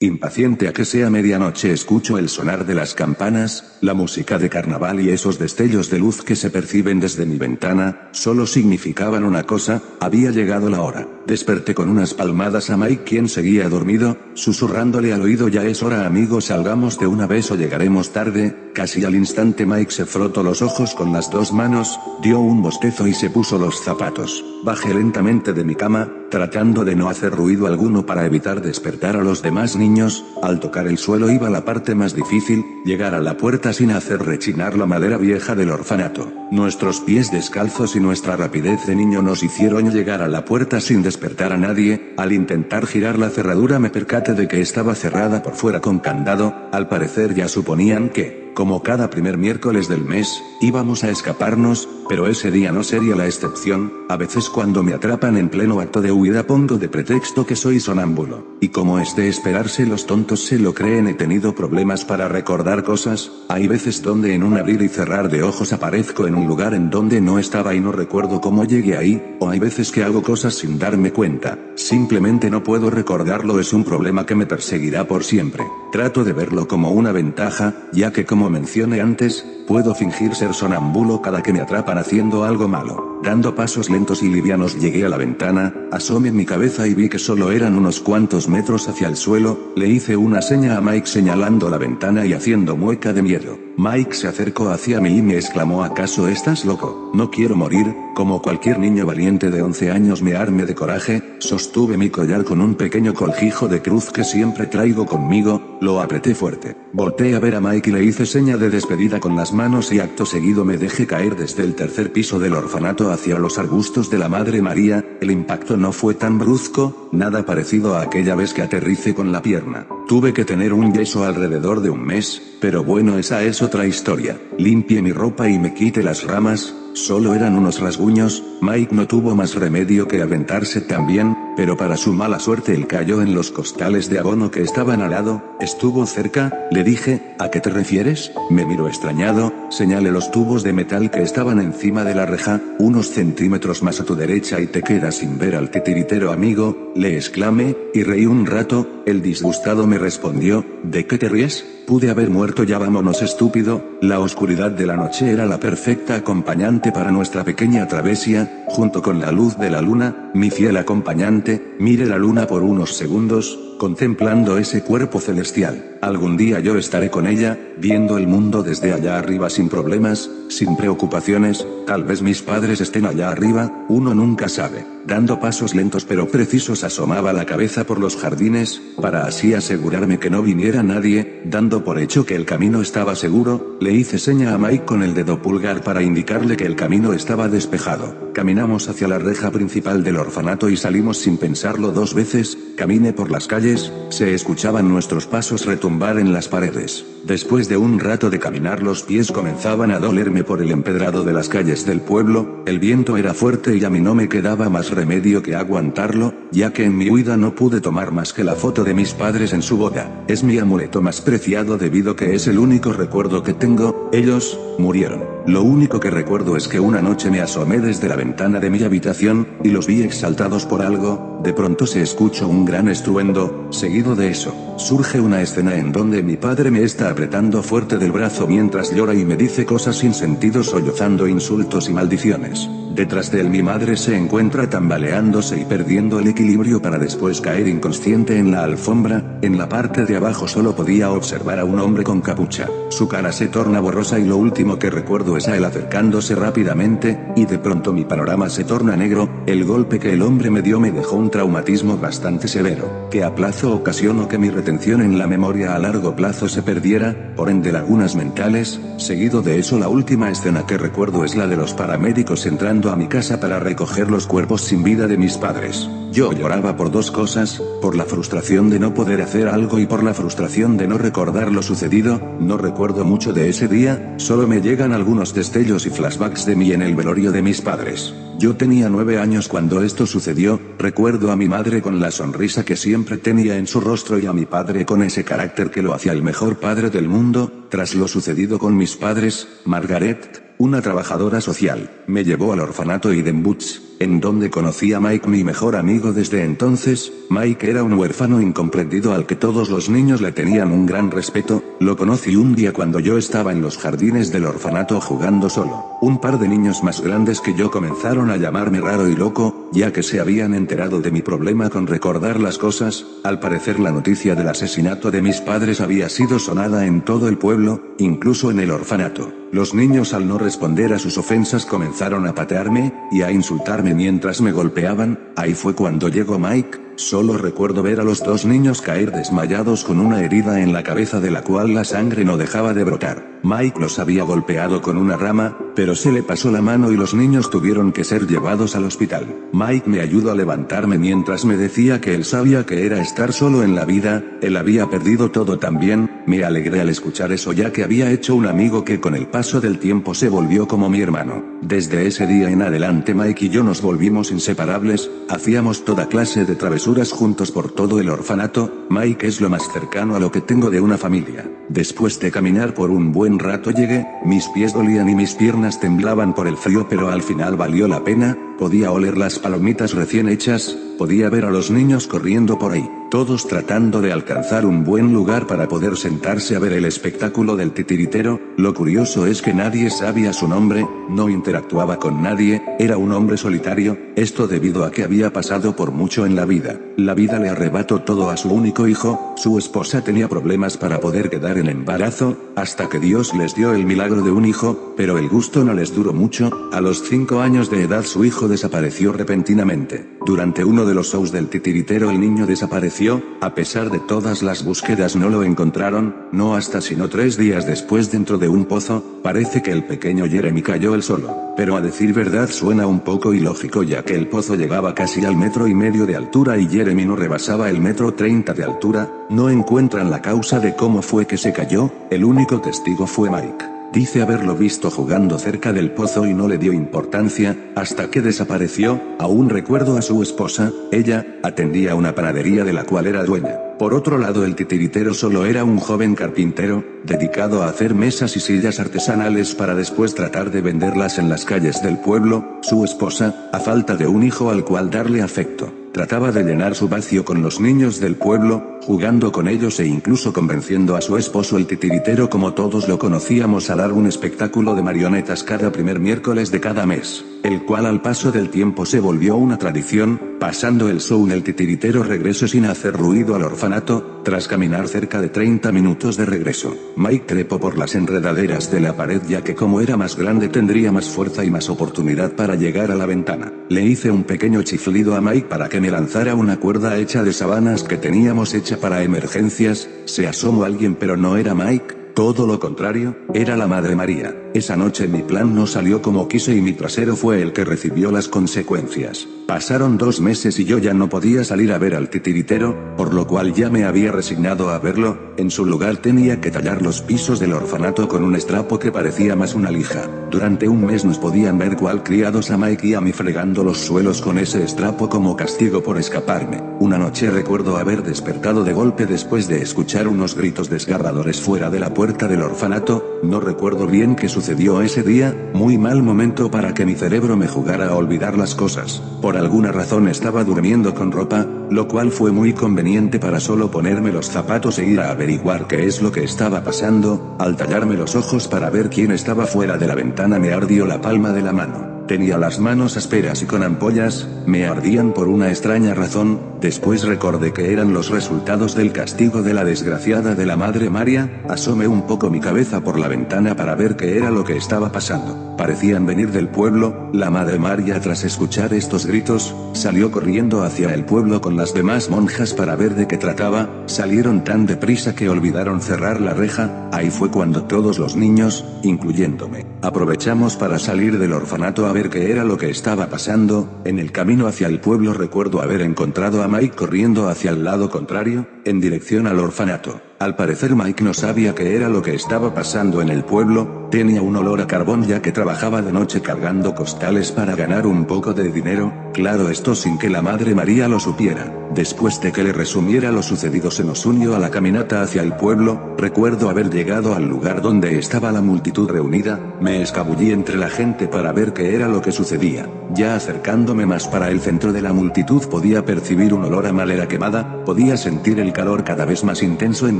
Impaciente a que sea medianoche escucho el sonar de las campanas, la música de carnaval y esos destellos de luz que se perciben desde mi ventana, solo significaban una cosa: había llegado la hora. Desperté con unas palmadas a Mike, quien seguía dormido, susurrándole al oído: ya es hora, amigo, salgamos de una vez o llegaremos tarde. Casi al instante Mike se frotó los ojos con las dos manos, dio un bostezo y se puso los zapatos. Bajé lentamente de mi cama, tratando de no hacer ruido alguno para evitar despertar a los demás niños. Al tocar el suelo iba la parte más difícil: llegar a la puerta sin hacer rechinar la madera vieja del orfanato. Nuestros pies descalzos y nuestra rapidez de niño nos hicieron llegar a la puerta sin despertar a nadie. Al intentar girar la cerradura me percaté de que estaba cerrada por fuera con candado. Al parecer ya suponían que, como cada primer miércoles del mes, íbamos a escaparnos, pero ese día no sería la excepción. A veces cuando me atrapan en pleno acto de huida pongo de pretexto que soy sonámbulo, y como es de esperarse los tontos se lo creen. He tenido problemas para recordar cosas. Hay veces donde en un abrir y cerrar de ojos aparezco en un lugar en donde no estaba y no recuerdo cómo llegué ahí, o hay veces que hago cosas sin darme cuenta. Simplemente no puedo recordarlo. Es un problema que me perseguirá por siempre. Trato de verlo como una ventaja, ya que, como mencioné antes, puedo fingir ser sonámbulo cada que me atrapan haciendo algo malo. Dando pasos lentos y livianos llegué a la ventana, asomé mi cabeza y vi que solo eran unos cuantos metros hacia el suelo. Le hice una seña a Mike señalando la ventana y haciendo mueca de miedo. Mike se acercó hacia mí y me exclamó: ¿acaso estás loco? No quiero morir. Como cualquier niño valiente de 11 años me armé de coraje, sostuve mi collar con un pequeño colgijo de cruz que siempre traigo conmigo, lo apreté fuerte. Volté a ver a Mike y le hice seña de despedida con las manos y acto seguido me dejé caer desde el tercer piso del orfanato hacia los arbustos de la Madre María. El impacto no fue tan brusco, nada parecido a aquella vez que aterricé con la pierna. Tuve que tener un yeso alrededor de un mes, pero bueno, esa es otra historia. Limpié mi ropa y me quité las ramas. Solo eran unos rasguños. Mike no tuvo más remedio que aventarse también, pero para su mala suerte él cayó en los costales de abono que estaban al lado. Estuvo cerca. Le dije: ¿a qué te refieres? Me miró extrañado. Señalé los tubos de metal que estaban encima de la reja. Unos centímetros más a tu derecha y te quedas sin ver al titiritero, amigo, le exclamé, y reí un rato. El disgustado me respondió: ¿de qué te ríes? Pude haber muerto ya, vámonos, estúpido. La oscuridad de la noche era la perfecta acompañante para nuestra pequeña travesía, junto con la luz de la luna, mi fiel acompañante. Miré la luna por unos segundos, contemplando ese cuerpo celestial. Algún día yo estaré con ella, viendo el mundo desde allá arriba sin problemas, sin preocupaciones. Tal vez mis padres estén allá arriba, uno nunca sabe. Dando pasos lentos pero precisos asomaba la cabeza por los jardines, para así asegurarme que no viniera nadie. Dando por hecho que el camino estaba seguro, le hice seña a Mike con el dedo pulgar para indicarle que el camino estaba despejado. Caminamos hacia la reja principal del orfanato y salimos sin pensarlo dos veces. Caminé por las calles, se escuchaban nuestros pasos retumbar en las paredes. Después de un rato de caminar los pies comenzaban a dolerme por el empedrado de las calles del pueblo. El viento era fuerte y a mí no me quedaba más remedio que aguantarlo, ya que en mi huida no pude tomar más que la foto de mis padres en su boda. Es mi amuleto más preciado debido que es el único recuerdo que tengo. Ellos murieron. Lo único que recuerdo es que una noche me asomé desde la ventana de mi habitación, y los vi exaltados por algo. De pronto se escuchó un gran estruendo. Seguido de eso, surge una escena en donde mi padre me está apretando fuerte del brazo mientras llora y me dice cosas sin sentido, sollozando insultos y maldiciones. Detrás de él mi madre se encuentra tambaleándose y perdiendo el equilibrio para después caer inconsciente en la alfombra. En la parte de abajo solo podía observar a un hombre con capucha. Su cara se torna borrosa y lo último que recuerdo es a él acercándose rápidamente, y de pronto mi panorama se torna negro. El golpe que el hombre me dio me dejó un traumatismo bastante severo, que a plazo ocasionó que mi retención en la memoria a largo plazo se perdiera, por ende lagunas mentales. Seguido de eso la última escena que recuerdo es la de los paramédicos entrando a mi casa para recoger los cuerpos sin vida de mis padres. Yo lloraba por dos cosas: por la frustración de no poder hacer algo y por la frustración de no recordar lo sucedido. No recuerdo mucho de ese día, solo me llegan algunos destellos y flashbacks de mí en el velorio de mis padres. Yo tenía 9 años cuando esto sucedió. Recuerdo a mi madre con la sonrisa que siempre tenía en su rostro y a mi padre con ese carácter que lo hacía el mejor padre del mundo. Tras lo sucedido con mis padres, Margaret, una trabajadora social, me llevó al orfanato Eden Buttes. en donde conocí a Mike, mi mejor amigo desde entonces. Mike era un huérfano incomprendido al que todos los niños le tenían un gran respeto. Lo conocí un día cuando yo estaba en los jardines del orfanato jugando solo. Un par de niños más grandes que yo comenzaron a llamarme raro y loco, ya que se habían enterado de mi problema con recordar las cosas. Al parecer la noticia del asesinato de mis padres había sido sonada en todo el pueblo, incluso en el orfanato. Los niños, al no responder a sus ofensas, comenzaron a patearme y a insultarme mientras me golpeaban. Ahí fue cuando llegó Mike. Solo recuerdo ver a los dos niños caer desmayados con una herida en la cabeza de la cual la sangre no dejaba de brotar. Mike los había golpeado con una rama, pero se le pasó la mano y los niños tuvieron que ser llevados al hospital. Mike me ayudó a levantarme mientras me decía que él sabía que era estar solo en la vida, él había perdido todo también. Me alegré al escuchar eso, ya que había hecho un amigo que con el paso del tiempo se volvió como mi hermano. Desde ese día en adelante Mike y yo nos volvimos inseparables, hacíamos toda clase de travesuras juntos por todo el orfanato. Mike es lo más cercano a lo que tengo de una familia. Después de caminar por un buen rato llegué, mis pies dolían y mis piernas temblaban por el frío, pero al final valió la pena. Podía oler las palomitas recién hechas, podía ver a los niños corriendo por ahí, todos tratando de alcanzar un buen lugar para poder sentarse a ver el espectáculo del titiritero. Lo curioso es que nadie sabía su nombre, no interactuaba con nadie, era un hombre solitario, esto debido a que había pasado por mucho en la vida. La vida le arrebató todo a su único hijo, su esposa tenía problemas para poder quedar en embarazo, hasta que Dios les dio el milagro de un hijo, pero el gusto no les duró mucho. A los 5 años de edad su hijo desapareció repentinamente. Durante uno de los shows del titiritero el niño desapareció, a pesar de todas las búsquedas no lo encontraron, no hasta sino 3 días después dentro de un pozo. Parece que el pequeño Jeremy cayó él solo, pero a decir verdad suena un poco ilógico, ya que el pozo llegaba casi al 1,5 metros de altura y Jeremy no rebasaba el 1,30 metros de altura. No encuentran la causa de cómo fue que se cayó, el único testigo fue Mike. Dice haberlo visto jugando cerca del pozo y no le dio importancia, hasta que desapareció. Aún recuerdo a su esposa, ella atendía una panadería de la cual era dueña. Por otro lado, el titiritero solo era un joven carpintero, dedicado a hacer mesas y sillas artesanales para después tratar de venderlas en las calles del pueblo. Su esposa, a falta de un hijo al cual darle afecto, trataba de llenar su vacío con los niños del pueblo, jugando con ellos e incluso convenciendo a su esposo, el titiritero como todos lo conocíamos, a dar un espectáculo de marionetas cada primer miércoles de cada mes, el cual al paso del tiempo se volvió una tradición. Pasando el show el titiritero regresó sin hacer ruido al orfanato. Tras caminar cerca de 30 minutos de regreso, Mike trepó por las enredaderas de la pared, ya que como era más grande tendría más fuerza y más oportunidad para llegar a la ventana. Le hice un pequeño chiflido a Mike para que me lanzara una cuerda hecha de sábanas que teníamos hecha para emergencias. Se asomó alguien, pero no era Mike. Todo lo contrario, era la Madre María. Esa noche mi plan no salió como quise y mi trasero fue el que recibió las consecuencias. Pasaron 2 meses y yo ya no podía salir a ver al titiritero, por lo cual ya me había resignado a verlo. En su lugar tenía que tallar los pisos del orfanato con un estrapo que parecía más una lija. Durante un mes nos podían ver cual criados a Mike y a mí fregando los suelos con ese estrapo como castigo por escaparme. Una noche recuerdo haber despertado de golpe después de escuchar unos gritos desgarradores fuera de la puerta del orfanato. No recuerdo bien qué sucedió ese día, muy mal momento para que mi cerebro me jugara a olvidar las cosas. Por alguna razón estaba durmiendo con ropa, lo cual fue muy conveniente para solo ponerme los zapatos e ir a averiguar qué es lo que estaba pasando. Al tallarme los ojos para ver quién estaba fuera de la ventana me ardió la palma de la mano. Tenía las manos ásperas y con ampollas, me ardían por una extraña razón. Después recordé que eran los resultados del castigo de la desgraciada de la Madre María. Asomé un poco mi cabeza por la ventana para ver qué era lo que estaba pasando. Parecían venir del pueblo. La Madre María, tras escuchar estos gritos, salió corriendo hacia el pueblo con las demás monjas para ver de qué trataba. Salieron tan deprisa que olvidaron cerrar la reja. Ahí fue cuando todos los niños, incluyéndome, aprovechamos para salir del orfanato a ver qué era lo que estaba pasando. En el camino hacia el pueblo recuerdo haber encontrado a Mike corriendo hacia el lado contrario, en dirección al orfanato. Al parecer Mike no sabía qué era lo que estaba pasando en el pueblo, tenía un olor a carbón ya que trabajaba de noche cargando costales para ganar un poco de dinero, claro esto sin que la Madre María lo supiera. Después de que le resumiera lo sucedido se nos unió a la caminata hacia el pueblo, recuerdo haber llegado al lugar donde estaba la multitud reunida, me escabullí entre la gente para ver qué era lo que sucedía, ya acercándome más para el centro de la multitud podía percibir un olor a madera quemada, podía sentir el calor cada vez más intenso en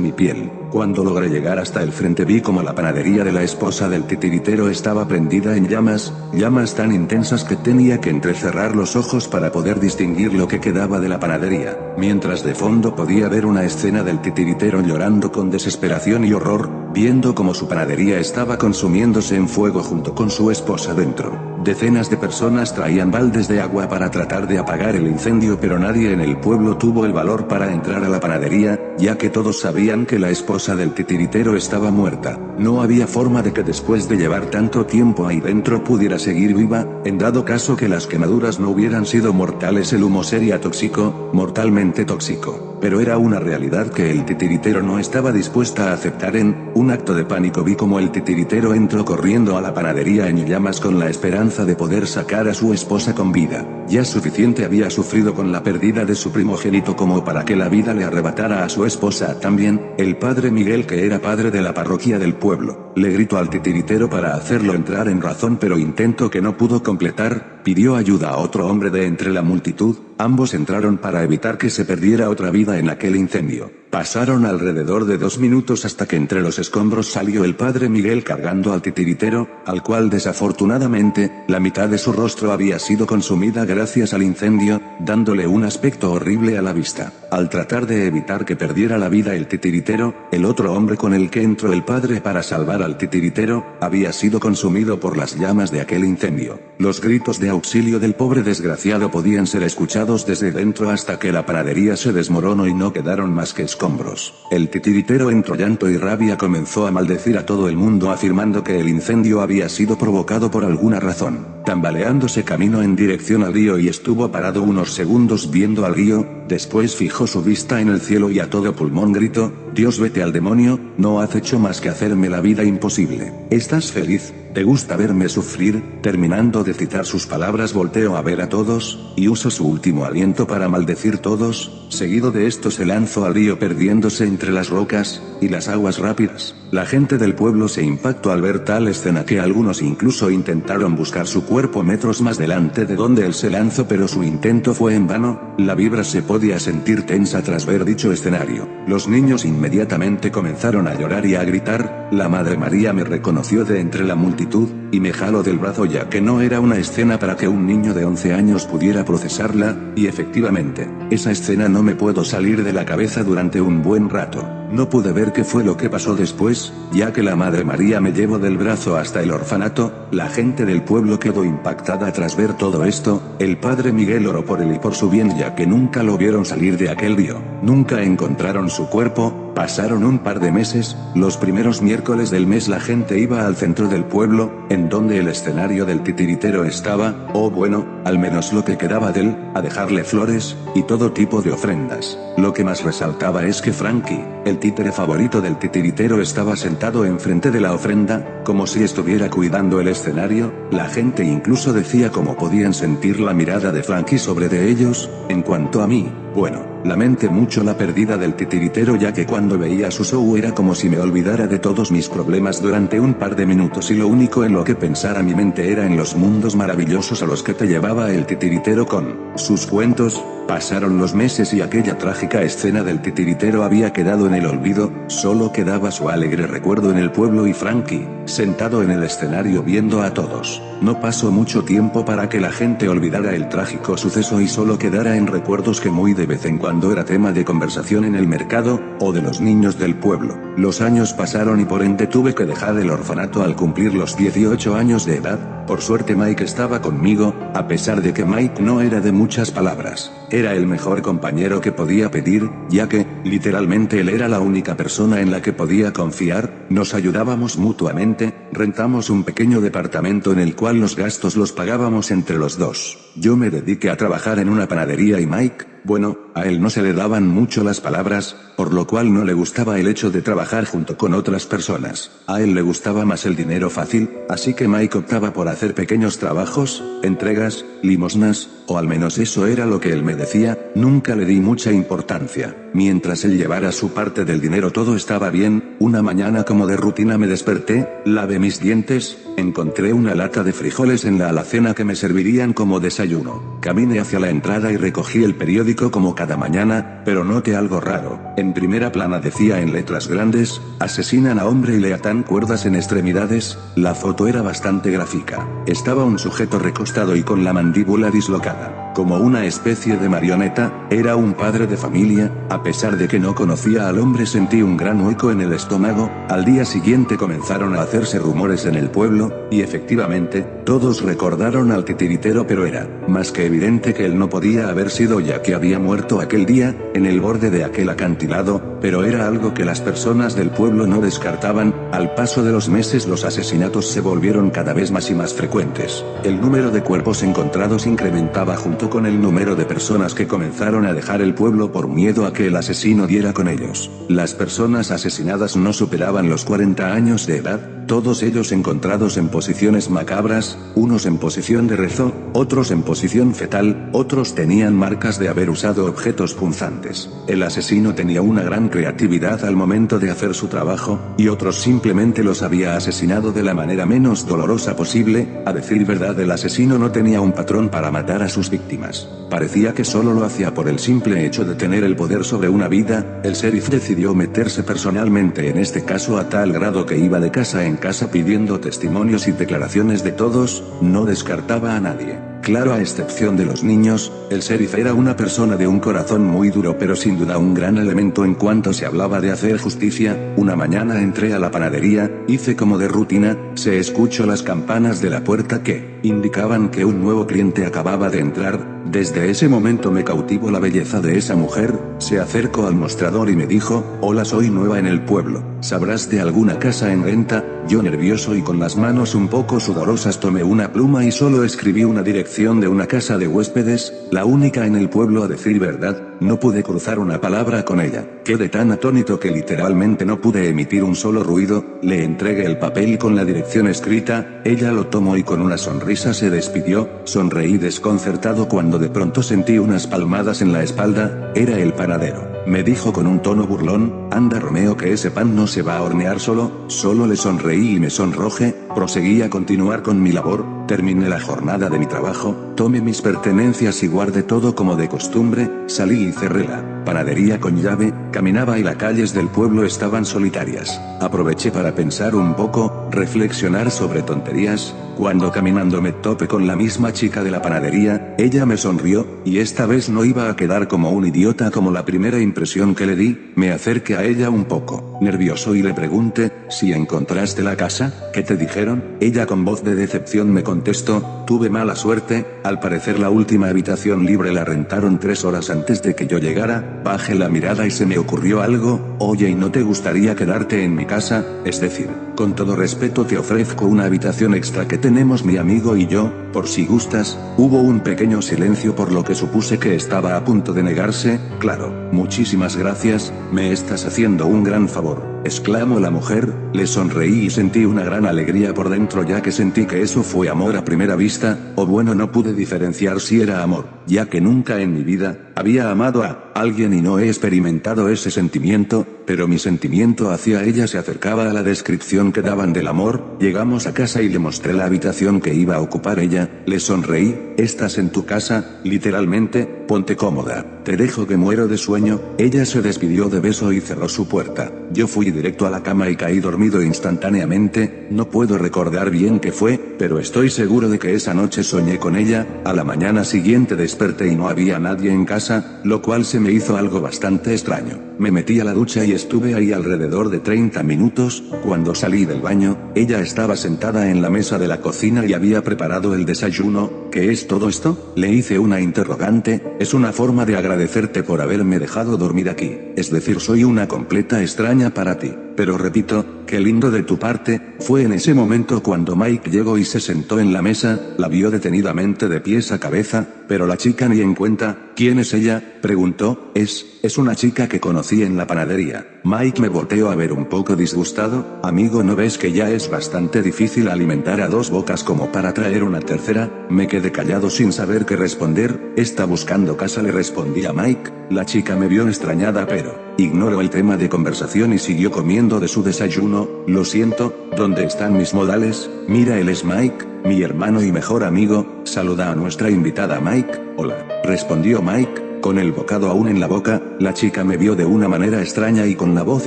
mi piel. Cuando logré llegar hasta el frente vi como la panadería de la esposa del titiritero estaba prendida en llamas, llamas tan intensas que tenía que entrecerrar los ojos para poder distinguir lo que quedaba de la panadería, mientras de fondo podía ver una escena del titiritero llorando con desesperación y horror, viendo como su panadería estaba consumiéndose en fuego junto con su esposa dentro. Decenas de personas traían baldes de agua para tratar de apagar el incendio pero nadie en el pueblo tuvo el valor para entrar a la panadería, ya que todos sabían que la esposa del titiritero estaba muerta. No había forma de que después de llevar tanto tiempo ahí dentro pudiera seguir viva, en dado caso que las quemaduras no hubieran sido mortales el humo sería tóxico, mortalmente tóxico. Pero era una realidad que el titiritero no estaba dispuesta a aceptar. En un acto de pánico vi como el titiritero entró corriendo a la panadería en llamas con la esperanza de poder sacar a su esposa con vida. Ya suficiente había sufrido con la pérdida de su primogénito como para que la vida le arrebatara a su esposa también. El padre Miguel, que era padre de la parroquia del pueblo, le gritó al titiritero para hacerlo entrar en razón pero intento que no pudo completar, pidió ayuda a otro hombre de entre la multitud, ambos entraron para evitar que se perdiera otra vida en aquel incendio. Pasaron alrededor de 2 minutos hasta que entre los escombros salió el padre Miguel cargando al titiritero, al cual desafortunadamente, la mitad de su rostro había sido consumida gracias al incendio, dándole un aspecto horrible a la vista. Al tratar de evitar que perdiera la vida el titiritero, el otro hombre con el que entró el padre para salvar al titiritero, había sido consumido por las llamas de aquel incendio. Los gritos de auxilio del pobre desgraciado podían ser escuchados desde dentro hasta que la panadería se desmoronó y no quedaron más que escombros. El titiritero entre llanto y rabia comenzó a maldecir a todo el mundo afirmando que el incendio había sido provocado por alguna razón. Tambaleándose caminó en dirección al río y estuvo parado unos segundos viendo al río, después fijó su vista en el cielo y a todo pulmón gritó: Dios, vete al demonio, no has hecho más que hacerme la vida imposible. ¿Estás feliz? ¿Te gusta verme sufrir? Terminando de citar sus palabras volteó a ver a todos, y usó su último aliento para maldecir todos, seguido de esto se lanzó al río perdiéndose entre las rocas y las aguas rápidas. La gente del pueblo se impactó al ver tal escena que algunos incluso intentaron buscar su cuerpo metros más delante de donde él se lanzó pero su intento fue en vano, la vibra se podía sentir tensa tras ver dicho escenario. Los niños inmediatamente comenzaron a llorar y a gritar, la Madre María me reconoció de entre la multitud, y me jaló del brazo ya que no era una escena para que un niño de 11 años pudiera procesarla, y efectivamente, esa escena no me puedo salir de la cabeza durante un buen rato. No pude ver qué fue lo que pasó después, ya que la Madre María me llevó del brazo hasta el orfanato, la gente del pueblo quedó impactada tras ver todo esto, el padre Miguel oró por él y por su bien ya que nunca lo vieron salir de aquel río, nunca encontraron su cuerpo, pasaron un par de meses, los primeros miércoles del mes la gente iba al centro del pueblo, en donde el escenario del titiritero estaba, o bueno, al menos lo que quedaba de él, a dejarle flores, y todo tipo de ofrendas. Lo que más resaltaba es que Frankie, el títere favorito del titiritero estaba sentado enfrente de la ofrenda, como si estuviera cuidando el escenario, la gente incluso decía cómo podían sentir la mirada de Frankie sobre de ellos. En cuanto a mí, bueno, lamenté mucho la pérdida del titiritero ya que cuando veía su show era como si me olvidara de todos mis problemas durante un par de minutos y lo único en lo que pensara mi mente era en los mundos maravillosos a los que te llevaba el titiritero con sus cuentos. Pasaron los meses y aquella trágica escena del titiritero había quedado en el olvido, solo quedaba su alegre recuerdo en el pueblo y Frankie, sentado en el escenario viendo a todos. No pasó mucho tiempo para que la gente olvidara el trágico suceso y solo quedara en recuerdos que muy de vez en cuando era tema de conversación en el mercado, o de los niños del pueblo. Los años pasaron y por ende tuve que dejar el orfanato al cumplir los 18 años de edad. Por suerte Mike estaba conmigo, a pesar de que Mike no era de muchas palabras. era el mejor compañero que podía pedir, ya que, literalmente él era la única persona en la que podía confiar, nos ayudábamos mutuamente, rentamos un pequeño departamento en el cual los gastos los pagábamos entre los dos. Yo me dediqué a trabajar en una panadería y Mike, bueno, a él no se le daban mucho las palabras, por lo cual no le gustaba el hecho de trabajar junto con otras personas. A él le gustaba más el dinero fácil, así que Mike optaba por hacer pequeños trabajos, entregas, limosnas, o al menos eso era lo que él me decía. Nunca le di mucha importancia. Mientras él llevara su parte del dinero todo estaba bien. Una mañana como de rutina me desperté, lavé mis dientes, encontré una lata de frijoles en la alacena que me servirían como desayuno. Caminé hacia la entrada y recogí el periódico como cada mañana, pero noté algo raro. En primera plana decía en letras grandes: asesinan a hombre y le atan cuerdas en extremidades. La foto era bastante gráfica. Estaba un sujeto recostado y con la mandíbula dislocada, como una especie de marioneta. Era un padre de familia. A pesar de que no conocía al hombre sentí un gran hueco en el estómago. Al día siguiente comenzaron a hacerse rumores en el pueblo, y efectivamente, todos recordaron al titiritero, pero era más que evidente que él no podía haber sido, ya que había muerto aquel día, en el borde de aquel acantilado, pero era algo que las personas del pueblo no descartaban. Al paso de los meses los asesinatos se volvieron cada vez más y más frecuentes. El número de cuerpos encontrados incrementaba junto con el número de personas que comenzaron a dejar el pueblo por miedo a que el asesino diera con ellos. Las personas asesinadas no superaban los 40 años de edad, todos ellos encontrados en posiciones macabras, unos en posición de rezo, otros en posición fetal, otros tenían marcas de haber usado objetos punzantes. El asesino tenía una gran creatividad al momento de hacer su trabajo, y otros simplemente los había asesinado de la manera menos dolorosa posible. A decir verdad, el asesino no tenía un patrón para matar a sus víctimas. Parecía que solo lo hacía por el simple hecho de tener el poder sobre una vida. El sheriff decidió meterse personalmente en este caso a tal grado que iba de casa en casa pidiendo testimonios y declaraciones de todos. No descartaba a nadie. Claro, a excepción de los niños. El sheriff era una persona de un corazón muy duro, pero sin duda un gran elemento en cuanto se hablaba de hacer justicia. Una mañana entré a la panadería, hice como de rutina, se escuchó las campanas de la puerta que indicaban que un nuevo cliente acababa de entrar. Desde ese momento me cautivó la belleza de esa mujer. Se acercó al mostrador y me dijo: hola, soy nueva en el pueblo, ¿sabrás de alguna casa en renta? Yo, nervioso y con las manos un poco sudorosas, tomé una pluma y solo escribí una dirección de una casa de huéspedes, la única en el pueblo. A decir verdad, no pude cruzar una palabra con ella. Quedé tan atónito que literalmente no pude emitir un solo ruido. Le entregué el papel con la dirección escrita, ella lo tomó y con una sonrisa se despidió. Sonreí desconcertado cuando de pronto sentí unas palmadas en la espalda. Era el panadero. Me dijo con un tono burlón: anda Romeo, que ese pan no se va a hornear solo. Solo le sonreí y me sonrojé. Proseguí a continuar con mi labor. Terminé la jornada de mi trabajo, tomé mis pertenencias y guardé todo como de costumbre. Salí y cerré la panadería con llave. Caminaba y las calles del pueblo estaban solitarias. Aproveché para pensar un poco, reflexionar sobre tonterías, cuando caminando me topé con la misma chica de la panadería. Ella me sonrió, y esta vez no iba a quedar como un idiota como la primera impresión que le di. Me acerqué a ella un poco nervioso y le pregunté: ¿si encontraste la casa? ¿Qué te dijeron? Ella con voz de decepción me contestó: tuve mala suerte, al parecer la última habitación libre la rentaron 3 horas antes de que yo llegara. Bajé la mirada y se me ocurrió algo: oye, ¿y no te gustaría quedarte en mi casa? Es decir, con todo respeto, te ofrezco una habitación extra que tenemos mi amigo y yo, por si gustas. Hubo un pequeño silencio, por lo que supuse que estaba a punto de negarse. Claro, muchísimas gracias, me estás haciendo un gran favor, exclamó la mujer. Le sonreí y sentí una gran alegría por dentro, ya que sentí que eso fue amor a primera vista, o bueno, no pude diferenciar si era amor, ya que nunca en mi vida había amado a alguien y no he experimentado ese sentimiento, pero mi sentimiento hacia ella se acercaba a la descripción que daban del amor. Llegamos a casa y le mostré la habitación que iba a ocupar ella. Le sonreí: ¿estás en tu casa? Literalmente, ponte cómoda, te dejo que muero de sueño. Ella se despidió de beso y cerró su puerta. Yo fui directo a la cama y caí dormido instantáneamente. No puedo recordar bien qué fue, pero estoy seguro de que esa noche soñé con ella. A la mañana siguiente desperté y no había nadie en casa, lo cual se me hizo algo bastante extraño. me metí a la ducha y estuve ahí alrededor de 30 minutos. Cuando salí del baño, ella estaba sentada en la mesa de la cocina y había preparado el desayuno. ¿Qué es todo esto? Le hice una interrogante. Es una forma de agradecerte por haberme dejado dormir aquí. Es decir, soy una completa extraña para ti. Pero repito, qué lindo de tu parte. Fue en ese momento cuando Mike llegó y se sentó en la mesa, la vio detenidamente de pies a cabeza, pero la chica ni en cuenta. ¿Quién es ella?, preguntó. Es una chica que conocí en la panadería. Mike me volteó a ver un poco disgustado. Amigo, ¿no ves que ya es bastante difícil alimentar a dos bocas como para traer una tercera? Me quedé callado sin saber qué responder. Está buscando casa, le respondí a Mike. La chica me vio extrañada pero ignoró el tema de conversación y siguió comiendo de su desayuno. Lo siento, ¿dónde están mis modales? Mira, él es Mike, mi hermano y mejor amigo. Saluda a nuestra invitada. Mike. Hola, respondió Mike. Con el bocado aún en la boca, la chica me vio de una manera extraña y con la voz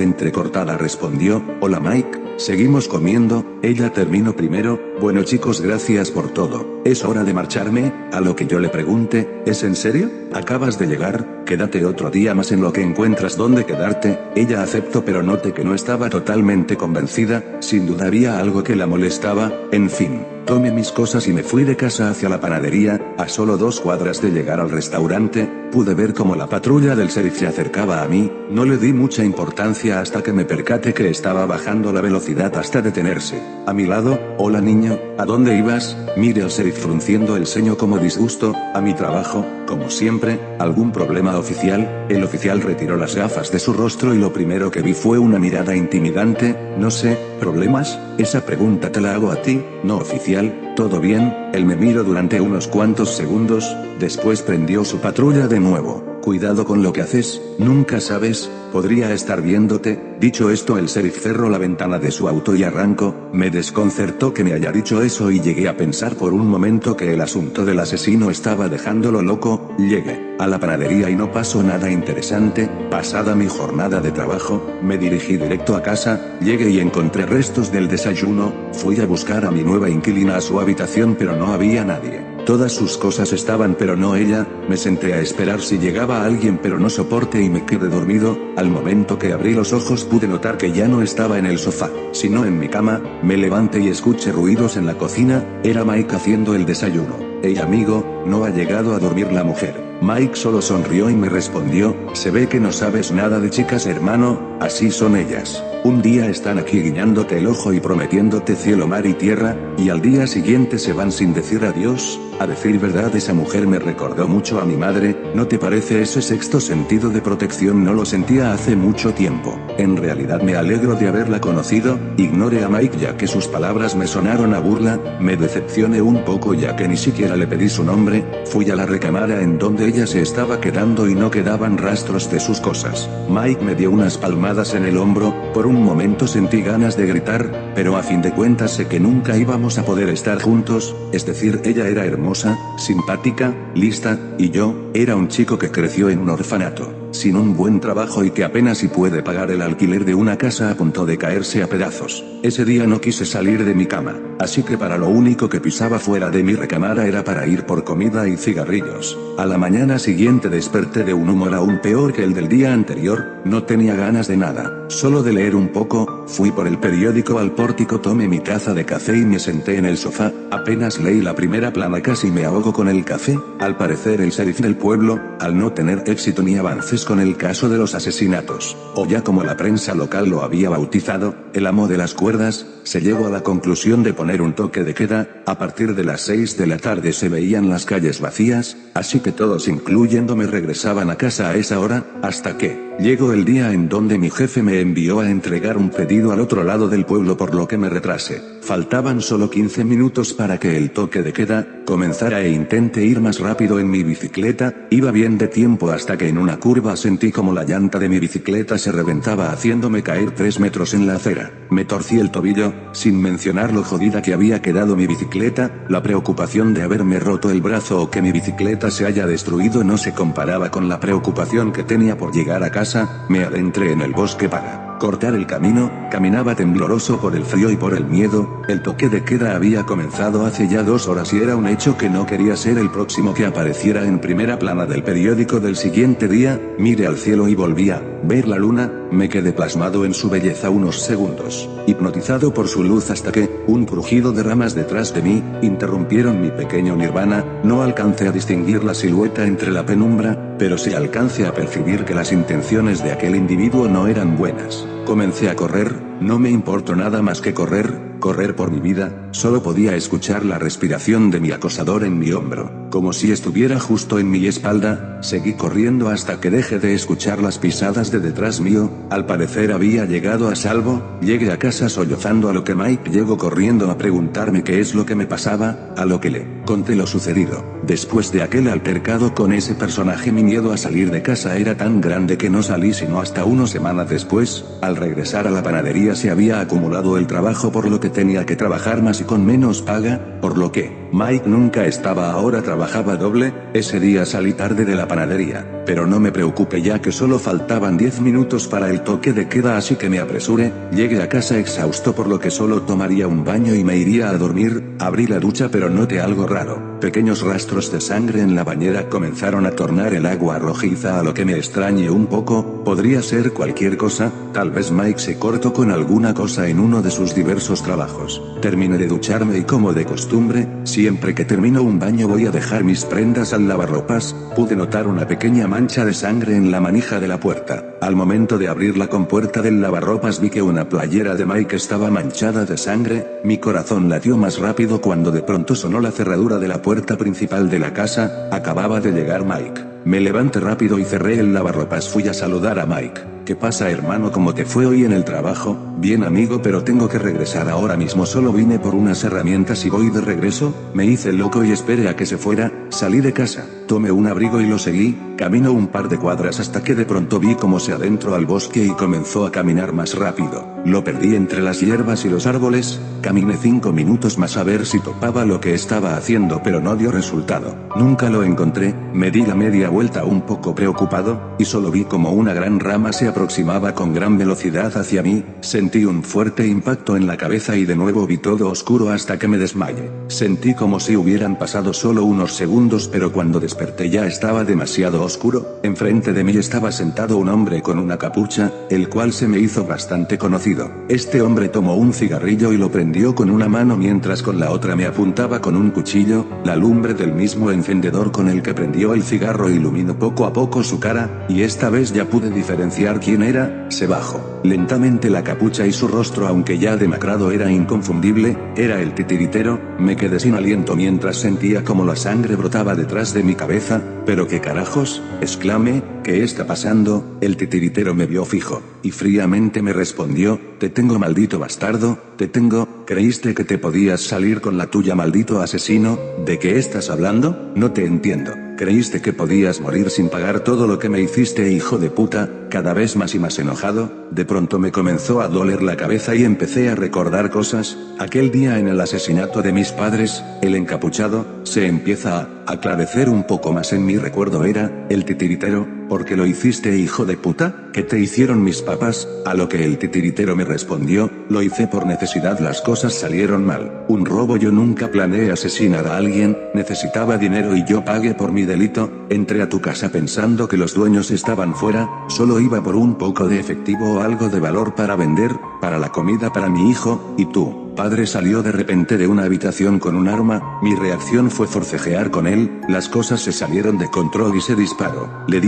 entrecortada respondió, hola Mike, seguimos comiendo. Ella terminó primero. Bueno chicos, gracias por todo. Es hora de marcharme. A lo que yo le pregunté, ¿es en serio? ¿Acabas de llegar? Quédate otro día más en lo que encuentras dónde quedarte. Ella aceptó pero noté que no estaba totalmente convencida, sin duda había algo que la molestaba. En fin, tomé mis cosas y me fui de casa hacia la panadería. A solo 2 cuadras de llegar al restaurante, pude ver cómo la patrulla del sheriff se acercaba a mí. No le di mucha importancia hasta que me percaté que estaba bajando la velocidad hasta detenerse. A mi lado, hola niño, ¿a dónde ibas? Mire al sheriff frunciendo el ceño como disgusto. A mi trabajo, como siempre. ¿Algún problema oficial? El oficial retiró las gafas de su rostro y lo primero que vi fue una mirada intimidante. No sé, ¿problemas? Esa pregunta te la hago a ti. No oficial, ¿todo bien? Él me miró durante unos cuantos segundos, después prendió su patrulla de nuevo. Cuidado con lo que haces, nunca sabes, podría estar viéndote. Dicho esto, el sheriff cerró la ventana de su auto y arrancó. Me desconcertó que me haya dicho eso y llegué a pensar por un momento que el asunto del asesino estaba dejándolo loco. Llegué a la panadería y no pasó nada interesante. Pasada mi jornada de trabajo, me dirigí directo a casa. Llegué y encontré restos del desayuno. Fui a buscar a mi nueva inquilina a su habitación pero no había nadie. Todas sus cosas estaban pero no ella. Me senté a esperar si llegaba alguien pero no soporté y me quedé dormido. Al momento que abrí los ojos pude notar que ya no estaba en el sofá, sino en mi cama. Me levanté y escuché ruidos en la cocina. Era Mike haciendo el desayuno. Hey amigo, no ha llegado a dormir la mujer. Mike solo sonrió y me respondió, se ve que no sabes nada de chicas hermano, así son ellas. Un día están aquí guiñándote el ojo y prometiéndote cielo, mar y tierra, y al día siguiente se van sin decir adiós. A decir verdad, esa mujer me recordó mucho a mi madre. ¿No te parece? Ese sexto sentido de protección no lo sentía hace mucho tiempo. En realidad me alegro de haberla conocido. Ignoré a Mike ya que sus palabras me sonaron a burla. Me decepcioné un poco ya que ni siquiera le pedí su nombre. Fui a la recámara en donde ella se estaba quedando y no quedaban rastros de sus cosas. Mike me dio unas palmadas en el hombro. Por un momento sentí ganas de gritar, pero a fin de cuentas sé que nunca íbamos a poder estar juntos. Es decir, ella era hermosa, simpática, lista, y yo era un chico que creció en un orfanato, sin un buen trabajo y que apenas si puede pagar el alquiler de una casa a punto de caerse a pedazos. Ese día no quise salir de mi cama, así que para lo único que pisaba fuera de mi recámara era para ir por comida y cigarrillos. A la mañana siguiente desperté de un humor aún peor que el del día anterior. No tenía ganas de nada, solo de leer un poco. Fui por el periódico al pórtico, tomé mi taza de café y me senté en el sofá. Apenas leí la primera plana casi me ahogo con el café. Al parecer el sheriff del pueblo, al no tener éxito ni avances con el caso de los asesinatos, o ya como la prensa local lo había bautizado, el amo de las cuerdas, se llegó a la conclusión de poner un toque de queda. A partir de las 6 de la tarde se veían las calles vacías, así que todos incluyéndome regresaban a casa a esa hora, hasta que llegó el día en donde mi jefe me envió a entregar un pedido al otro lado del pueblo, por lo que me retrasé. Faltaban solo 15 minutos para que el toque de queda comenzara e intenté ir más rápido en mi bicicleta. Iba bien de tiempo hasta que en una curva sentí como la llanta de mi bicicleta se reventaba haciéndome caer 3 metros en la acera. Me torcí el tobillo, sin mencionar lo jodida que había quedado mi bicicleta. La preocupación de haberme roto el brazo o que mi bicicleta se haya destruido no se comparaba con la preocupación que tenía por llegar a casa. Me adentré en el bosque para cortar el camino, caminaba tembloroso por el frío y por el miedo. El toque de queda había comenzado hace ya 2 horas y era un hecho que no quería ser el próximo que apareciera en primera plana del periódico del siguiente día. Miré al cielo y volví a ver la luna. Me quedé plasmado en su belleza unos segundos, hipnotizado por su luz hasta que, un crujido de ramas detrás de mí, interrumpieron mi pequeño nirvana. No alcancé a distinguir la silueta entre la penumbra, pero sí alcancé a percibir que las intenciones de aquel individuo no eran buenas. Comencé a correr, no me importó nada más que correr por mi vida. Solo podía escuchar la respiración de mi acosador en mi hombro, como si estuviera justo en mi espalda. Seguí corriendo hasta que dejé de escuchar las pisadas de detrás mío. Al parecer había llegado a salvo. Llegué a casa sollozando, a lo que Mike llegó corriendo a preguntarme qué es lo que me pasaba, a lo que le conté lo sucedido. Después de aquel altercado con ese personaje, mi miedo a salir de casa era tan grande que no salí sino hasta una semana después. Al regresar a la panadería se había acumulado el trabajo, por lo que tenía que trabajar más y con menos paga, por lo que Mike nunca estaba, ahora trabajaba doble. Ese día salí tarde de la panadería, pero no me preocupé ya que solo faltaban 10 minutos para el toque de queda, así que me apresuré. Llegué a casa exhausto, por lo que solo tomaría un baño y me iría a dormir. Abrí la ducha pero noté algo raro. Pequeños rastros de sangre en la bañera comenzaron a tornar el agua rojiza, a lo que me extrañé un poco. Podría ser cualquier cosa, tal vez Mike se cortó con alguna cosa en uno de sus diversos trabajos. Terminé de ducharme y, como de costumbre, siempre que termino un baño voy a dejar mis prendas al lavarropas. Pude notar una pequeña mancha de sangre en la manija de la puerta. Al momento de abrir la compuerta del lavarropas vi que una playera de Mike estaba manchada de sangre. Mi corazón latió más rápido cuando de pronto sonó la cerradura de la puerta principal de la casa. Acababa de llegar Mike. Me levanté rápido y cerré el lavarropas. Fui a saludar a Mike. ¿Qué pasa, hermano? ¿Cómo te fue hoy en el trabajo? Bien, amigo, pero tengo que regresar ahora mismo. Solo vine por unas herramientas y voy de regreso. Me hice loco y esperé a que se fuera. Salí de casa, tomé un abrigo y lo seguí. Caminó un par de cuadras hasta que de pronto vi cómo se adentró al bosque y comenzó a caminar más rápido. Lo perdí entre las hierbas y los árboles. Caminé 5 minutos más a ver si topaba lo que estaba haciendo, pero no dio resultado. Nunca lo encontré. Me di la media vuelta un poco preocupado, y solo vi como una gran rama se aproximaba con gran velocidad hacia mí. Sentí un fuerte impacto en la cabeza y de nuevo vi todo oscuro hasta que me desmayé. Sentí como si hubieran pasado solo unos segundos, pero cuando desperté ya estaba demasiado oscuro. Enfrente de mí estaba sentado un hombre con una capucha, el cual se me hizo bastante conocido. Este hombre tomó un cigarrillo y lo prendió con una mano mientras con la otra me apuntaba con un cuchillo. La lumbre del mismo encendedor con el que prendió el cigarro iluminó poco a poco su cara, y esta vez ya pude diferenciar quién era. Se bajó lentamente la capucha y su rostro, aunque ya demacrado, era inconfundible. Era el titiritero. Me quedé sin aliento mientras sentía como la sangre brotaba detrás de mi cabeza. ¿Pero qué carajos?, exclamé. ¿Qué está pasando? El titiritero me vio fijo, y fríamente me respondió: te tengo, maldito bastardo, te tengo. ¿Creíste que te podías salir con la tuya, maldito asesino? ¿De qué estás hablando? No te entiendo. ¿Creíste que podías morir sin pagar todo lo que me hiciste, hijo de puta? Cada vez más y más enojado, de pronto me comenzó a doler la cabeza y empecé a recordar cosas. Aquel día en el asesinato de mis padres, el encapuchado, se empieza a aclarecer un poco más en mi recuerdo. Era el titiritero. ¿Por qué lo hiciste, hijo de puta? ¿Qué te hicieron mis papás? A lo que el titiritero me respondió: lo hice por necesidad, las cosas salieron mal. Un robo, yo nunca planeé asesinar a alguien, necesitaba dinero y yo pagué por mi delito. Entré a tu casa pensando que los dueños estaban fuera, solo iba por un poco de efectivo o algo de valor para vender, para la comida para mi hijo, y tú, padre, salió de repente de una habitación con un arma. Mi reacción fue forcejear con él. Las cosas se salieron de control y se disparó. Le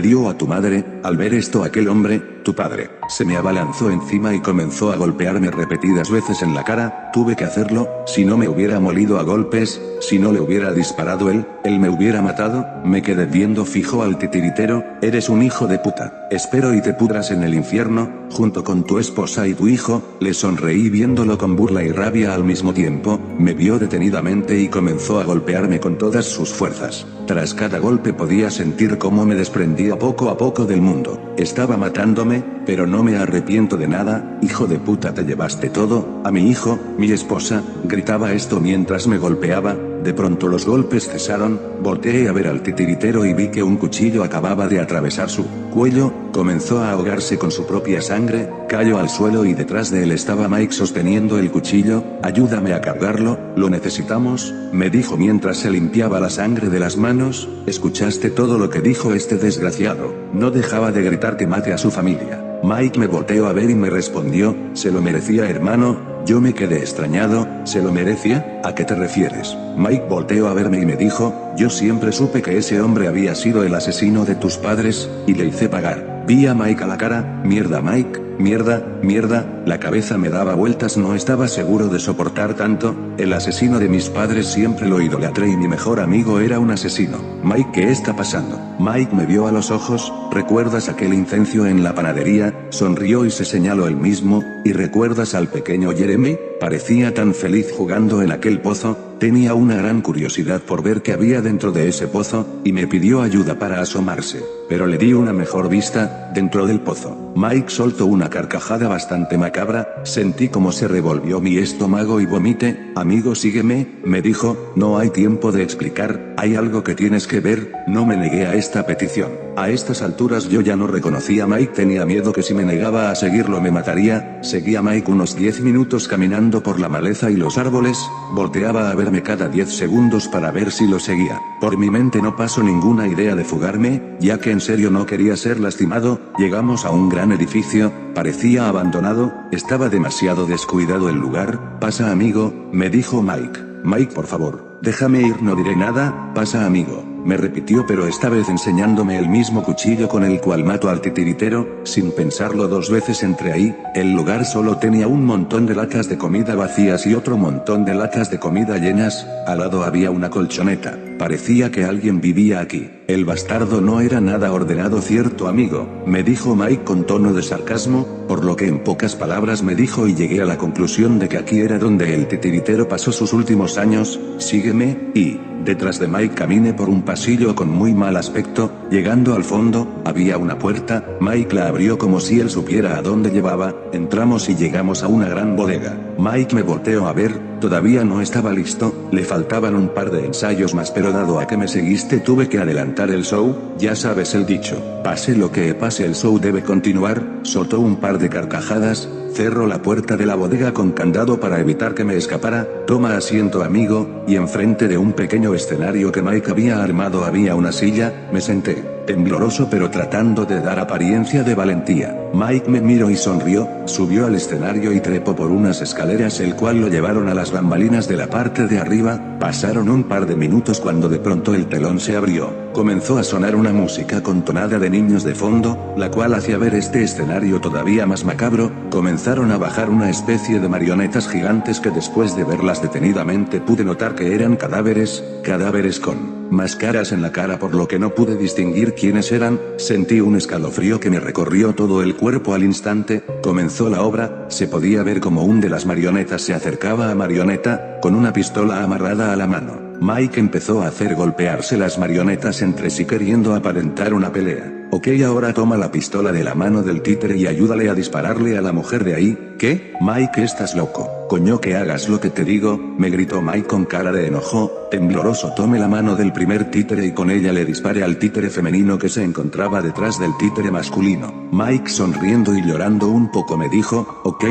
dio a tu madre. Al ver esto, aquel hombre, tu padre, se me abalanzó encima y comenzó a golpearme repetidas veces en la cara. Tuve que hacerlo. Si no me hubiera molido a golpes, si no le hubiera disparado él me hubiera matado. Me quedé viendo fijo al titiritero. Eres un hijo de puta. Espero y te pudras en el infierno, junto con tu esposa y tu hijo. Le sonreí viéndolo con burla y rabia al mismo tiempo. Me vio detenidamente y comenzó a golpearme con todas sus fuerzas. Tras cada golpe podía sentir cómo me desprendía poco a poco del mundo. Estaba matándome, pero no me arrepiento de nada. Hijo de puta, te llevaste todo, a mi hijo, mi esposa. Gritaba esto mientras me golpeaba. De pronto los golpes cesaron, volteé a ver al titiritero y vi que un cuchillo acababa de atravesar su cuello, comenzó a ahogarse con su propia sangre, cayó al suelo y detrás de él estaba Mike sosteniendo el cuchillo. Ayúdame a cargarlo, lo necesitamos, me dijo mientras se limpiaba la sangre de las manos. ¿Escuchaste todo lo que dijo este desgraciado? No dejaba de gritar que mate a su familia. Mike me volteó a ver y me respondió, se lo merecía hermano. Yo me quedé extrañado, ¿se lo merecía? ¿A qué te refieres? Mike volteó a verme y me dijo, yo siempre supe que ese hombre había sido el asesino de tus padres, y le hice pagar. Vi a Mike a la cara, mierda Mike, mierda, la cabeza me daba vueltas, no estaba seguro de soportar tanto. El asesino de mis padres siempre lo idolatré y mi mejor amigo era un asesino. Mike, ¿qué está pasando? Mike me vio a los ojos, ¿recuerdas aquel incendio en la panadería? Sonrió y se señaló él mismo, ¿y recuerdas al pequeño Jeremy? Parecía tan feliz jugando en aquel pozo. Tenía una gran curiosidad por ver qué había dentro de ese pozo, y me pidió ayuda para asomarse, pero le di una mejor vista. Dentro del pozo, Mike soltó una carcajada bastante macabra, sentí como se revolvió mi estómago y vomité. Amigo, sígueme, me dijo, no hay tiempo de explicar, hay algo que tienes que ver. No me negué a esta petición. A estas alturas yo ya no reconocía a Mike, tenía miedo que si me negaba a seguirlo me mataría. Seguí a Mike unos 10 minutos caminando por la maleza y los árboles, volteaba a verme cada 10 segundos para ver si lo seguía. Por mi mente no pasó ninguna idea de fugarme, ya que en serio no quería ser lastimado. Llegamos a un gran edificio, parecía abandonado, estaba demasiado descuidado el lugar. Pasa amigo, me dijo Mike. Mike, por favor, déjame ir, no diré nada. Pasa amigo, me repitió, pero esta vez enseñándome el mismo cuchillo con el cual mato al titiritero. Sin pensarlo dos veces entré ahí. El lugar solo tenía un montón de latas de comida vacías y otro montón de latas de comida llenas. Al lado había una colchoneta. Parecía que alguien vivía aquí. El bastardo no era nada ordenado, ¿cierto amigo? Me dijo Mike con tono de sarcasmo, por lo que en pocas palabras me dijo y llegué a la conclusión de que aquí era donde el titiritero pasó sus últimos años. Sígueme, y detrás de Mike caminé por un pasillo con muy mal aspecto. Llegando al fondo, había una puerta. Mike la abrió como si él supiera a dónde llevaba. Entramos y llegamos a una gran bodega. Mike me volteó a ver, todavía no estaba listo, le faltaban un par de ensayos más, pero dado a que me seguiste tuve que adelantar el show. Ya sabes el dicho, pase lo que pase el show debe continuar. Soltó un par de carcajadas. Cerró la puerta de la bodega con candado para evitar que me escapara. Toma asiento amigo, y enfrente de un pequeño escenario que Mike había armado había una silla. Me senté, tembloroso pero tratando de dar apariencia de valentía. Mike me miró y sonrió, subió al escenario y trepó por unas escaleras, el cual lo llevaron a las bambalinas de la parte de arriba. Pasaron un par de minutos cuando de pronto el telón se abrió. Comenzó a sonar una música con tonada de niños de fondo, la cual hacía ver este escenario todavía más macabro. Comenzaron a bajar una especie de marionetas gigantes que después de verlas detenidamente pude notar que eran cadáveres con máscaras en la cara, por lo que no pude distinguir quiénes eran. Sentí un escalofrío que me recorrió todo el cuerpo al instante. Comenzó la obra, se podía ver como un de las marionetas se acercaba a Marioneta, con una pistola amarrada a la mano. Mike empezó a hacer golpearse las marionetas entre sí queriendo aparentar una pelea. Ok, ahora toma la pistola de la mano del títere y ayúdale a dispararle a la mujer de ahí. ¿Qué? Mike, estás loco. Coño, que hagas lo que te digo, me gritó Mike con cara de enojo. Tembloroso tomé la mano del primer títere y con ella le disparé al títere femenino que se encontraba detrás del títere masculino. Mike, sonriendo y llorando un poco, me dijo, ok,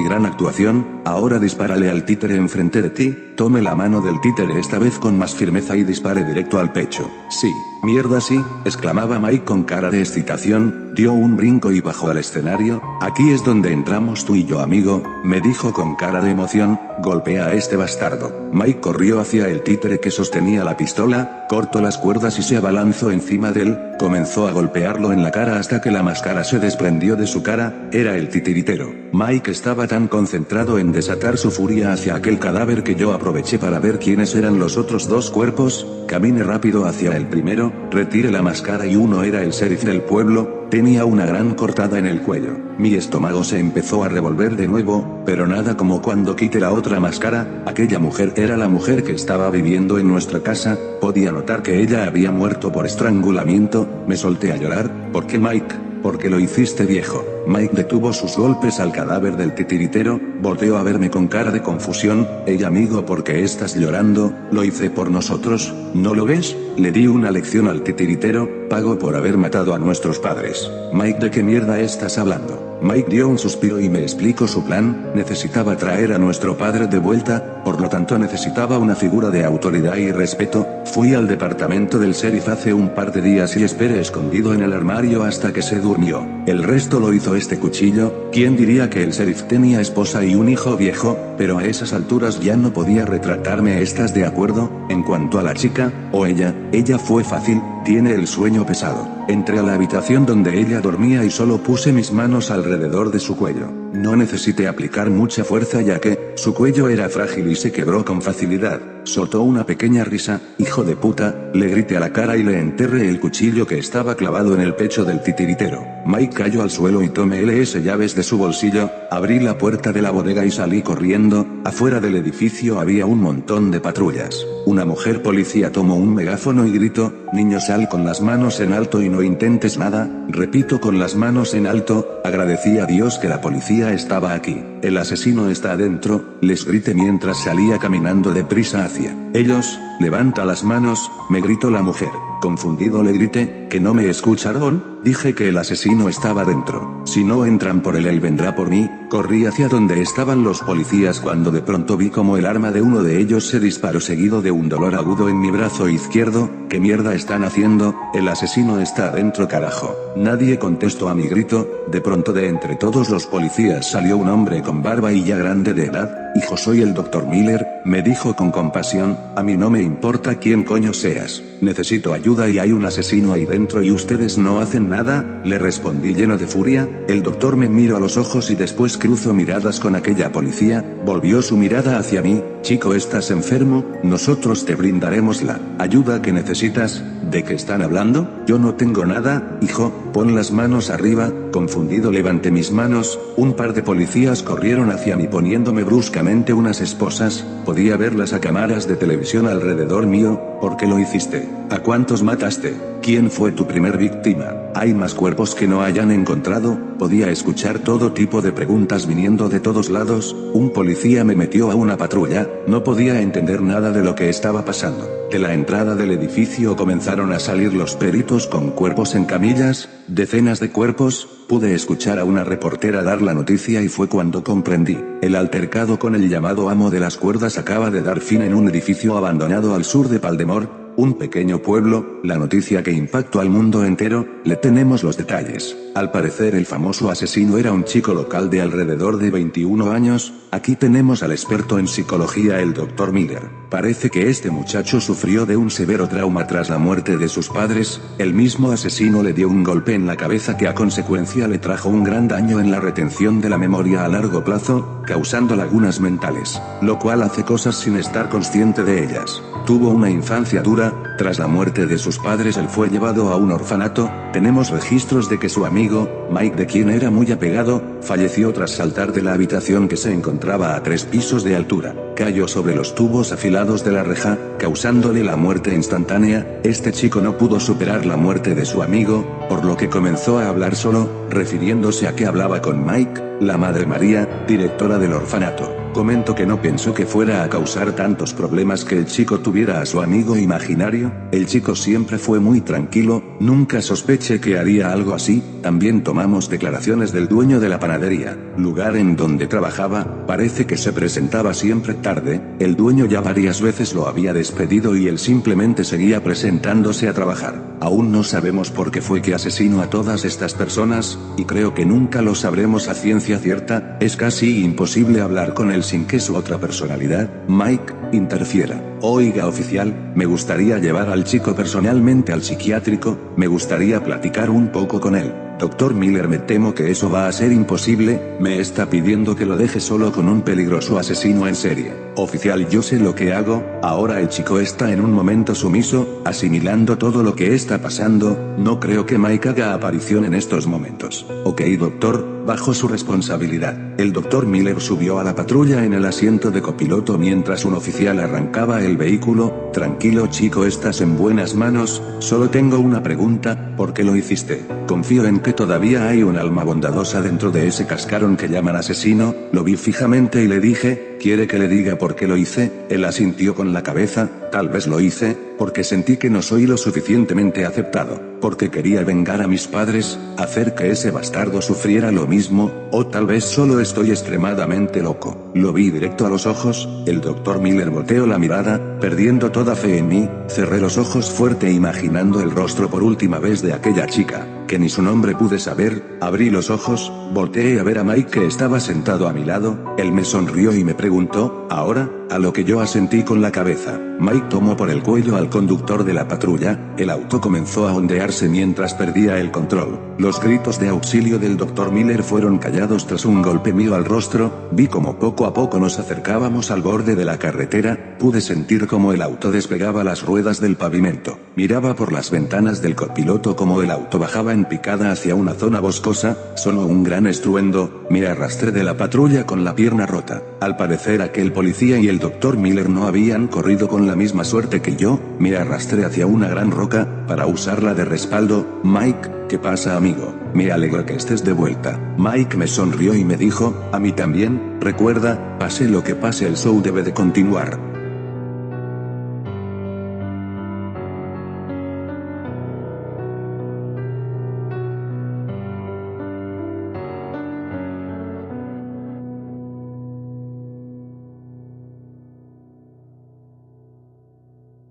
gran actuación, ahora dispárale al títere enfrente de ti. Tome la mano del títere esta vez con más firmeza y dispare directo al pecho. Sí, mierda sí, exclamaba Mike con cara de excitación, dio un brinco y bajó al escenario. Aquí es donde entramos tú y yo amigo, me dijo con cara de emoción, golpea a este bastardo. Mike corrió hacia el títere que sostenía la pistola, cortó las cuerdas y se abalanzó encima de él, comenzó a golpearlo en la cara hasta que la máscara se desprendió de su cara. Era el titiritero. Mike estaba tan concentrado en desatar su furia hacia aquel cadáver que yo aproveché para ver quiénes eran los otros dos cuerpos. Caminé rápido hacia el primero, retiré la máscara y uno era el sheriff del pueblo. Tenía una gran cortada en el cuello. Mi estómago se empezó a revolver de nuevo, pero nada como cuando quité la otra máscara. Aquella mujer era la mujer que estaba viviendo en nuestra casa. Podía notar que ella había muerto por estrangulamiento. Me solté a llorar, porque Mike ¿Por qué lo hiciste, viejo? Mike detuvo sus golpes al cadáver del titiritero, volteó a verme con cara de confusión. Ella, amigo, ¿por qué estás llorando? Lo hice por nosotros, ¿no lo ves? Le di una lección al titiritero, pago por haber matado a nuestros padres. Mike, ¿de qué mierda estás hablando? Mike dio un suspiro y me explicó su plan. Necesitaba traer a nuestro padre de vuelta, por lo tanto necesitaba una figura de autoridad y respeto. Fui al departamento del sheriff hace un par de días y esperé escondido en el armario hasta que se durmió. El resto lo hizo este cuchillo. ¿Quién diría que el sheriff tenía esposa y un hijo viejo? Pero a esas alturas ya no podía retratarme. ¿Estás de acuerdo? En cuanto a la chica, o ella fue fácil, tiene el sueño pesado. Entré a la habitación donde ella dormía y solo puse mis manos alrededor de su cuello. No necesité aplicar mucha fuerza ya que, su cuello era frágil y se quebró con facilidad. Soltó una pequeña risa. Hijo de puta, le grité a la cara y le enterré el cuchillo que estaba clavado en el pecho del titiritero. Mike cayó al suelo y tomé las llaves de su bolsillo, abrí la puerta de la bodega y salí corriendo. Afuera del edificio había un montón de patrullas. Una mujer policía tomó un megáfono y gritó: niño, sal con las manos en alto y no intentes nada. Repito, con las manos en alto. Agradecí a Dios que la policía estaba aquí. El asesino está adentro, les grité mientras salía caminando deprisa hacia ellos. Levanta las manos, me gritó la mujer. Confundido le grité: ¿que no me escucharon? Dije que el asesino estaba dentro. Si no entran por él vendrá por mí. Corrí hacia donde estaban los policías cuando de pronto vi como el arma de uno de ellos se disparó seguido de un dolor agudo en mi brazo izquierdo. ¿Qué mierda están haciendo? El asesino está adentro, carajo. Nadie contestó a mi grito. De pronto de entre todos los policías salió un hombre con barba y ya grande de edad. Hijo, soy el Dr. Miller, me dijo con compasión. A mí no me importa quién coño seas. Necesito ayuda y hay un asesino ahí dentro y ustedes no hacen nada, le respondí lleno de furia. El doctor me miró a los ojos y después cruzó miradas con aquella policía, volvió su mirada hacia mí. Chico, ¿estás enfermo? Nosotros te brindaremos la ayuda que necesitas. ¿De qué están hablando? Yo no tengo nada, hijo, pon las manos arriba. Confundido levanté mis manos. Un par de policías corrieron hacia mí poniéndome bruscamente unas esposas. Podía verlas a cámaras de televisión alrededor mío. ¿Por qué lo hiciste? ¿A cuántos mataste? ¿Quién fue tu primer víctima? ¿Hay más cuerpos que no hayan encontrado? Podía escuchar todo tipo de preguntas viniendo de todos lados. Un policía me metió a una patrulla. No podía entender nada de lo que estaba pasando. De la entrada del edificio comenzaron a salir los peritos con cuerpos en camillas, decenas de cuerpos. Pude escuchar a una reportera dar la noticia y fue cuando comprendí. El altercado con el llamado amo de las cuerdas acaba de dar fin en un edificio abandonado al sur de Paldemor, un pequeño pueblo. La noticia que impactó al mundo entero. Le tenemos los detalles. Al parecer el famoso asesino era un chico local de alrededor de 21 años. Aquí tenemos al experto en psicología, el Dr. Miller. Parece que este muchacho sufrió de un severo trauma tras la muerte de sus padres. El mismo asesino le dio un golpe en la cabeza que a consecuencia le trajo un gran daño en la retención de la memoria a largo plazo, causando lagunas mentales, lo cual hace cosas sin estar consciente de ellas. Tuvo una infancia dura. Tras la muerte de sus padres él fue llevado a un orfanato. Tenemos registros de que su amigo, Mike, de quien era muy apegado, falleció tras saltar de la habitación que se encontraba a 3 pisos de altura. Cayó sobre los tubos afilados de la reja, causándole la muerte instantánea. Este chico no pudo superar la muerte de su amigo, por lo que comenzó a hablar solo, refiriéndose a que hablaba con Mike, la madre María, directora del orfanato. Comento que no pensó que fuera a causar tantos problemas que el chico tuviera a su amigo imaginario. El chico siempre fue muy tranquilo, nunca sospeché que haría algo así. También tomamos declaraciones del dueño de la panadería, lugar en donde trabajaba. Parece que se presentaba siempre tarde. El dueño ya varias veces lo había despedido y él simplemente seguía presentándose a trabajar. Aún no sabemos por qué fue que asesinó a todas estas personas, y creo que nunca lo sabremos a ciencia cierta. Es casi imposible hablar con él sin que su otra personalidad, Mike, interfiera. Oiga, oficial, me gustaría llevar al chico personalmente al psiquiátrico. Me gustaría platicar un poco con él. Dr. Miller, me temo que eso va a ser imposible. Me está pidiendo que lo deje solo con un peligroso asesino en serie. Oficial, yo sé lo que hago. Ahora el chico está en un momento sumiso, asimilando todo lo que está pasando. No creo que Mike haga aparición en estos momentos. Ok, doctor. bajo su responsabilidad. El Dr. Miller subió a la patrulla en el asiento de copiloto mientras un oficial arrancaba el vehículo. Tranquilo chico, estás en buenas manos, solo tengo una pregunta, ¿por qué lo hiciste? Confío en que todavía hay un alma bondadosa dentro de ese cascarón que llaman asesino. Lo vi fijamente y le dije, ¿quiere que le diga por qué lo hice? Él asintió con la cabeza, tal vez lo hice, porque sentí que no soy lo suficientemente aceptado, porque quería vengar a mis padres, hacer que ese bastardo sufriera lo mismo, o tal vez solo estoy extremadamente loco. Lo vi directo a los ojos, el Dr. Miller volteó la mirada, perdiendo toda fe en mí, cerré los ojos fuerte imaginando el rostro por última vez de aquella chica, que ni su nombre pude saber, abrí los ojos, volteé a ver a Mike que estaba sentado a mi lado, él me sonrió y me preguntó, ¿ahora? A lo que yo asentí con la cabeza. Mike tomó por el cuello al conductor de la patrulla, el auto comenzó a ondearse mientras perdía el control. Los gritos de auxilio del Dr. Miller fueron callados tras un golpe mío al rostro, vi como poco a poco nos acercábamos al borde de la carretera, pude sentir como el auto despegaba las ruedas del pavimento. Miraba por las ventanas del copiloto como el auto bajaba en picada hacia una zona boscosa, sonó un gran estruendo, me arrastré de la patrulla con la pierna rota. Al parecer aquel policía y el Dr. Miller no habían corrido con la misma suerte que yo, me arrastré hacia una gran roca, para usarla de respaldo. Mike, ¿qué pasa amigo? Me alegra que estés de vuelta. Mike me sonrió y me dijo, a mí también, recuerda, pase lo que pase el show debe de continuar.